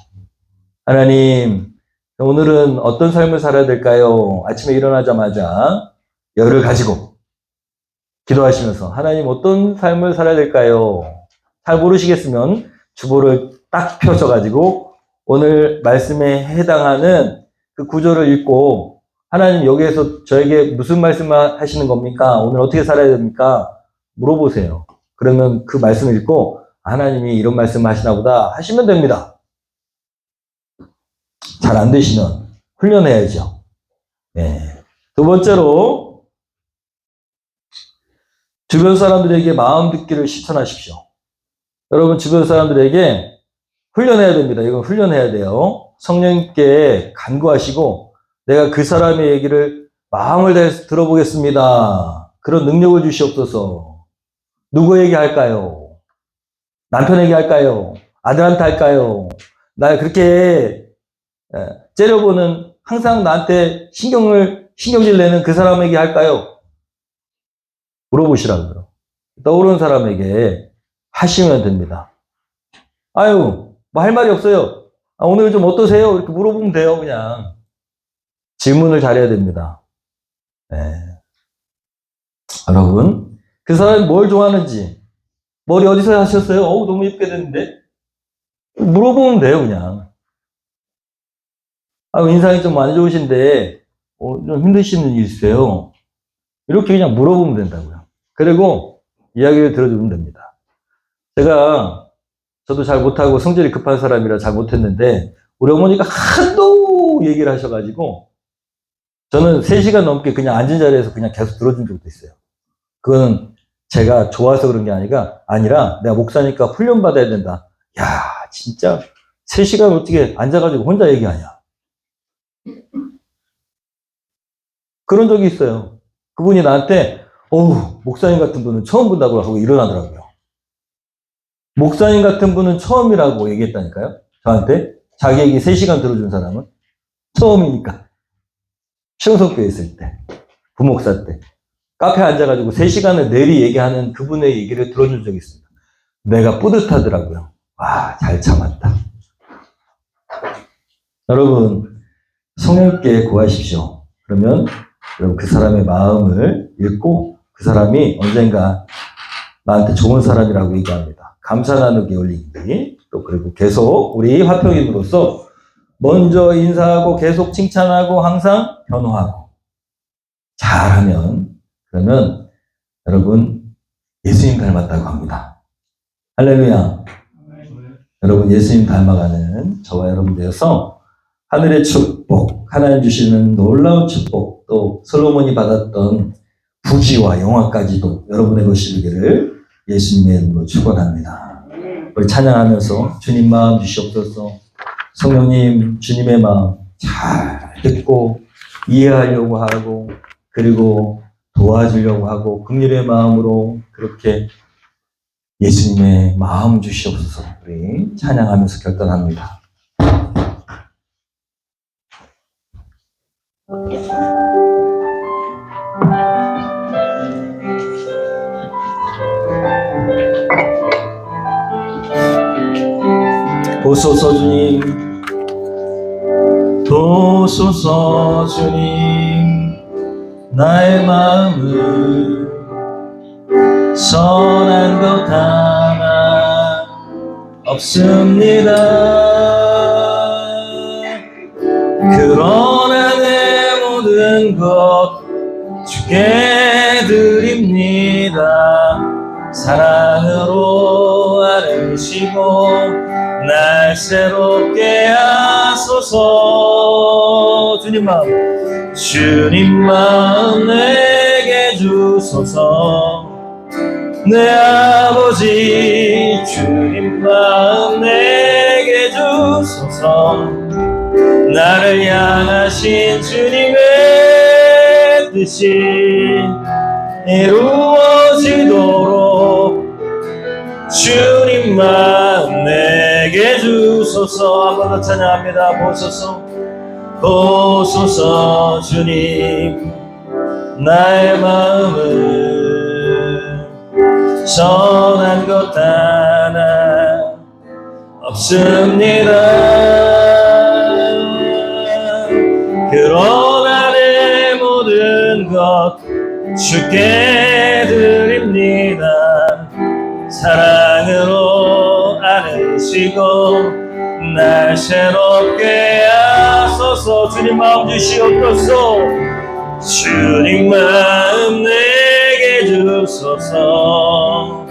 하나님, 오늘은 어떤 삶을 살아야 될까요? 아침에 일어나자마자 열을 가지고 기도하시면서 하나님 어떤 삶을 살아야 될까요? 잘 모르시겠으면 주보를 딱 펴셔가지고 오늘 말씀에 해당하는 그 구절을 읽고 하나님 여기에서 저에게 무슨 말씀을 하시는 겁니까? 오늘 어떻게 살아야 됩니까? 물어보세요. 그러면 그 말씀을 읽고 하나님이 이런 말씀을 하시나 보다 하시면 됩니다. 잘 안 되시면 훈련해야죠. 네. 두 번째로 주변 사람들에게 마음 듣기를 실천하십시오. 여러분 주변 사람들에게 훈련해야 됩니다. 이건 훈련해야 돼요. 성령님께 간구하시고 내가 그 사람의 얘기를 마음을 다해서 들어보겠습니다. 그런 능력을 주시옵소서. 누구에게 할까요? 남편에게 할까요? 아들한테 할까요? 날 그렇게 째려보는 항상 나한테 신경질 내는 그 사람에게 할까요? 물어보시라고요. 떠오르는 사람에게 하시면 됩니다. 아유, 뭐 할 말이 없어요. 오늘 좀 어떠세요? 이렇게 물어보면 돼요, 그냥. 질문을 잘해야 됩니다. 네. 여러분, 그 사람이 뭘 좋아하는지, 머리 어디서 하셨어요? 너무 예쁘게 됐는데? 물어보면 돼요, 그냥. 인상이 좀 안 좋으신데, 좀 힘드시는 일 있어요? 이렇게 그냥 물어보면 된다고요. 그리고 이야기를 들어주면 됩니다. 저도 잘 못하고 성질이 급한 사람이라 잘 못했는데, 우리 어머니가 하도 얘기를 하셔가지고, 저는 3시간 넘게 그냥 앉은 자리에서 그냥 계속 들어준 적도 있어요. 그거는 제가 좋아서 그런 게 아니라 내가 목사니까 훈련받아야 된다. 야, 진짜 3시간 어떻게 앉아가지고 혼자 얘기하냐. 그런 적이 있어요. 그분이 나한테 목사님 같은 분은 처음 본다고 하고 일어나더라고요. 목사님 같은 분은 처음이라고 얘기했다니까요. 저한테. 자기 얘기 3시간 들어준 사람은 처음이니까. 신성교회 있을 때, 부목사 때, 카페에 앉아가지고 3시간을 내리 얘기하는 그분의 얘기를 들어준 적이 있습니다. 내가 뿌듯하더라고요. 와, 잘 참았다. 여러분, 성령께 구하십시오. 그러면 여러분 그 사람의 마음을 읽고 그 사람이 언젠가 나한테 좋은 사람이라고 얘기합니다. 감사 나누기 올리기. 또 그리고 계속 우리 화평인으로서 먼저 인사하고 계속 칭찬하고 항상 변호하고 잘하면 그러면 여러분 예수님 닮았다고 합니다. 할렐루야. 여러분 예수님 닮아가는 저와 여러분 되어서 하늘의 축복, 하나님 주시는 놀라운 축복, 또 솔로몬이 받았던 부귀와 영화까지도 여러분의 것이 되기를 예수님의 이름으로 축원합니다. 우리 찬양하면서 주님 마음 주시옵소서. 성령님 주님의 마음 잘 듣고 이해하려고 하고 그리고 도와주려고 하고 긍휼의 마음으로 그렇게 예수님의 마음 주시옵소서. 우리 찬양하면서 결단합니다. 도소서 주님, 도소서 주님, 나의 마음을 선한 것 하나 없습니다. 그러나 내 모든 것 주께 드립니다. 사랑으로 아르시고 날 새롭게 하소서. 주님 마음 내게 주소서. 내 아버지 주님 마음 내게 주소서. 나를 향하신 주님의 뜻이 이루어지도록 주님만 내게 주소서. 한번 더 찬양합니다. 보소서 보소서 주님 나의 마음을 선한 것 하나 없습니다. 그러나 내 모든 것 주께 드립니다. 사랑으로 안으시고 날 새롭게 하소서. 주님 마음 주시옵소서. 주님 마음 내게 주소서.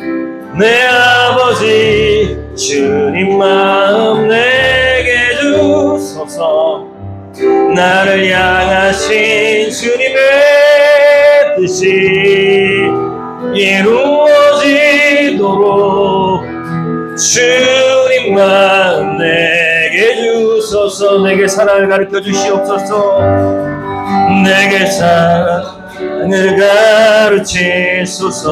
내 아버지 주님 마음 내게 주소서. 나를 향하신 주님의 뜻이 이루어지도록 주님만 내게 주소서. 내게 사랑을 가르쳐 주시옵소서. 내게 사랑을 가르치소서.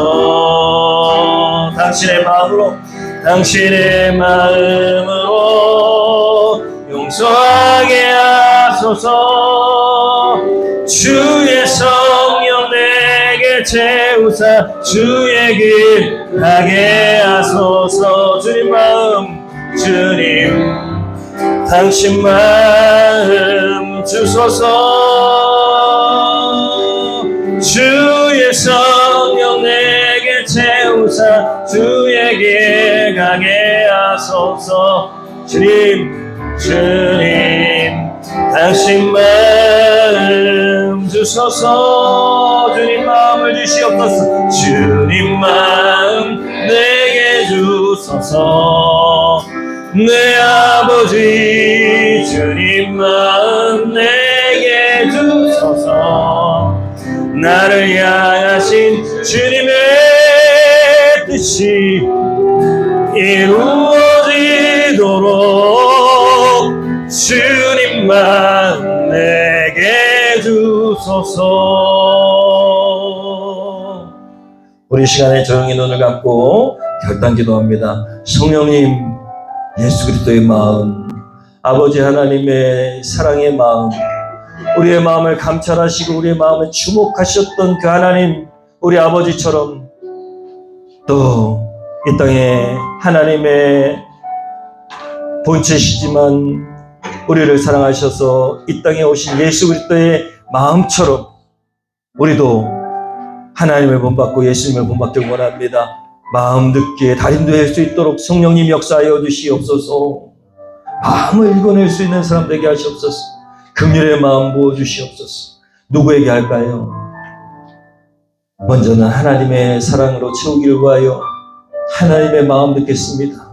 당신의 마음으로 용서하게 하소서. 주의 성령 내게 채우사 주의 길 가게 하소서. 주님 마음 주님 당신 마음 주소서. 주의 성령 내게 채우사 주의 길 가게 하소서. 주님 당신 마음 주소서. 주님 마음을 주시옵소서. 주님 마음 내게 주소서. 내 아버지 주님 마음 내게 주소서. 나를 향하신 주님의 뜻이 이루어지도록 주님만 내게 주소서. 우리 시간에 조용히 눈을 감고 결단 기도합니다. 성령님, 예수 그리스도의 마음, 아버지 하나님의 사랑의 마음, 우리의 마음을 감찰하시고 우리의 마음을 주목하셨던 그 하나님, 우리 아버지처럼 또 이 땅에 하나님의 본체시지만 우리를 사랑하셔서 이 땅에 오신 예수 그리스도의 마음처럼 우리도 하나님을 본받고 예수님을 본받길 원합니다. 마음 듣기에 달인도 할 수 있도록 성령님 역사하여 주시옵소서. 마음을 읽어낼 수 있는 사람 되게 하시옵소서. 긍휼의 마음 부어 주시옵소서. 누구에게 할까요? 먼저는 하나님의 사랑으로 채우기를 구하여 하나님의 마음 듣겠습니다.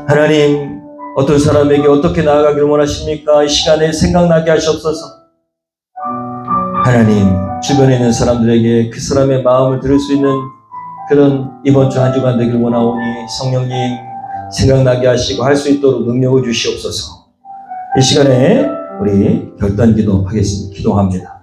하나님, 어떤 사람에게 어떻게 나아가기를 원하십니까? 이 시간에 생각나게 하시옵소서. 하나님, 주변에 있는 사람들에게 그 사람의 마음을 들을 수 있는 그런 이번 주 한 주간 되기를 원하오니 성령님 생각나게 하시고 할 수 있도록 능력을 주시옵소서. 이 시간에 우리 결단 기도하겠습니다. 기도합니다.